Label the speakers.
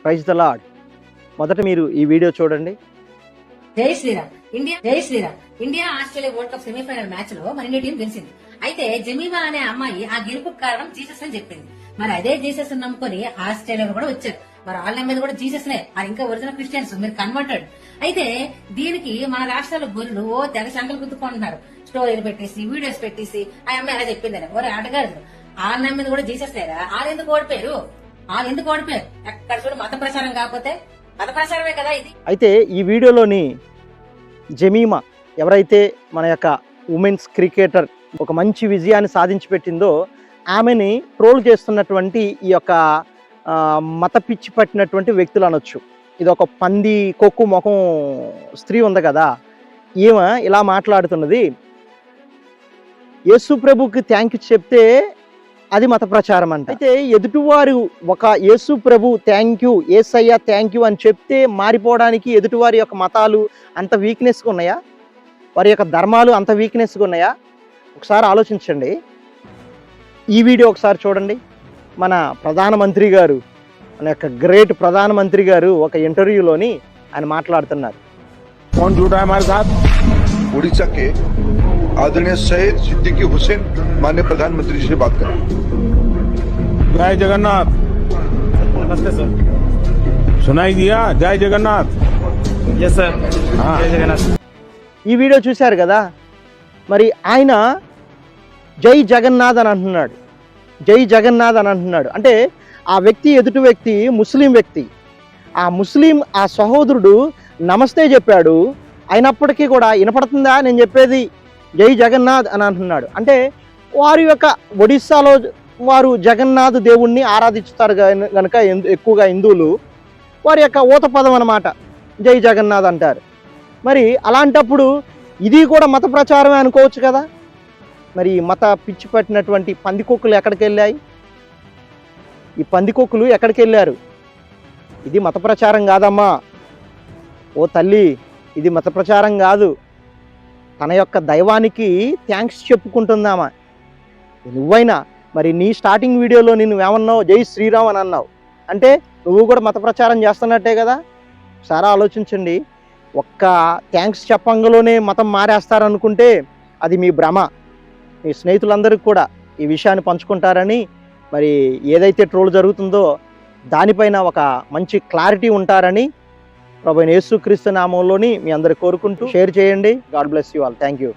Speaker 1: Praise the lord. మొదట మీరు ఈ వీడియో చూడండి.
Speaker 2: జై Shriram. India Australia world cup semifinal match లో మన ఇండియా టీం గెలిచింది. అయితే జమీమా అనే అమ్మాయి ఆ గెలుపు కారణం జీసస్ అని చెప్పింది. మరి అదే జీసస్ నమ్ముకొని ఆస్ట్రేలియా కూడా వచ్చారు. మరి వాళ్ళ మీద కూడా జీసస్ నే, ఇంకా ఒరిజినల్ క్రిస్టియన్స్, మీరు కన్వర్టెడ్. అయితే దీనికి మన రాష్ట్రాల గొర్రెలు తెగ సంకలు గుర్తుకుంటున్నారు. స్టోరీలు పెట్టేసి, వీడియోస్ పెట్టేసి ఆ అమ్మాయి ఎలా చెప్పిందని. ఓరే ఆటగాడు, వాళ్ళ మీద కూడా జీసస్ లేరా? వాళ్ళు ఎందుకు ఓడిపోయారు? ఎక్కడ చూడు మత ప్రచారం కాకపోతే మత ప్రచారమే కదా ఇది.
Speaker 1: అయితే ఈ వీడియోలోని జమీమా ఎవరైతే మన యొక్క ఉమెన్స్ క్రికెటర్ ఒక మంచి విజయాన్ని సాధించి పెట్టిందో ఆమెని ట్రోల్ చేస్తున్నటువంటి ఈ యొక్క మత పిచ్చి పట్టినటువంటి వ్యక్తులు అనొచ్చు. ఇది ఒక పంది కొక్కు ముఖం స్త్రీ ఉంది కదా, ఈమె ఇలా మాట్లాడుతున్నది. యేసు ప్రభుకి థ్యాంక్ యూ చెప్తే అది మత ప్రచారం అంట. అయితే ఎదుటివారు ఒక Yesu Prabhu thank you, Yesayya thank you అని చెప్తే మారిపోవడానికి ఎదుటివారి యొక్క మతాలు అంత వీక్నెస్గా ఉన్నాయా? వారి యొక్క ధర్మాలు అంత వీక్నెస్గా ఉన్నాయా? ఒకసారి ఆలోచించండి. ఈ వీడియో ఒకసారి చూడండి. మన ప్రధానమంత్రి గారు, మన యొక్క గ్రేట్ ప్రధానమంత్రి గారు ఒక ఇంటర్వ్యూలోని ఆయన మాట్లాడుతున్నారు.
Speaker 3: उड़ीसा के आदरणीय सैयद सिद्दीकी हुसैन माननीय प्रधानमंत्री जी से बात करें।
Speaker 4: जय जगन्नाथ। नमस्ते सर, सुनाई दिया? जय जगन्नाथ। Yes sir. हाँ, जय जगन्नाथ।
Speaker 1: ఈ వీడియో చూశారు కదా. మరి ఆయన జై జగన్నాథ్ అని అంటున్నాడు, జై జగన్నాథ్ అని అంటున్నాడు. అంటే ఆ వ్యక్తి, ఎదుటి వ్యక్తి ముస్లిం వ్యక్తి. ఆ ముస్లిం ఆ సహోదరుడు నమస్తే చెప్పాడు, అయినప్పటికీ కూడా వినపడుతుందా నేను చెప్పేది? జై జగన్నాథ్ అని అంటున్నాడు. అంటే వారి యొక్క ఒడిస్సాలో వారు జగన్నాథ్ దేవుణ్ణి ఆరాధిస్తారు కనుక ఎక్కువగా హిందువులు వారి యొక్క ఊత పదం అన్నమాట జై జగన్నాథ్ అంటారు. మరి అలాంటప్పుడు ఇది కూడా మత ప్రచారమే అనుకోవచ్చు కదా. మరి మత పిచ్చి పట్టినటువంటి పందికొక్కులు ఎక్కడికి వెళ్ళాయి? ఈ పందికొక్కులు ఎక్కడికి వెళ్ళారు? ఇది మత ప్రచారం కాదమ్మా. ఓ తల్లి, ఇది మత ప్రచారం కాదు. తన యొక్క దైవానికి థ్యాంక్స్ చెప్పుకుంటుందామా. నువ్వైనా మరి నీ స్టార్టింగ్ వీడియోలో నువ్వేమన్నావు? జై శ్రీరామ్ అని అన్నావు. అంటే నువ్వు కూడా మత ప్రచారం చేస్తున్నట్టే కదా. ఒకసారి ఆలోచించండి. ఒక్క థ్యాంక్స్ చెప్పంగలోనే మతం మారేస్తారనుకుంటే అది మీ భ్రమ. మీ స్నేహితులందరికీ కూడా ఈ విషయాన్ని పంచుకుంటారని, మరి ఏదైతే ట్రోల్ జరుగుతుందో దానిపైన ఒక మంచి క్లారిటీ ఉంటారని ప్రభువైన యేసుక్రీస్తు నామంలోని మీ అందరు కోరుకుంటూ షేర్ చేయండి. God bless you all. Thank you.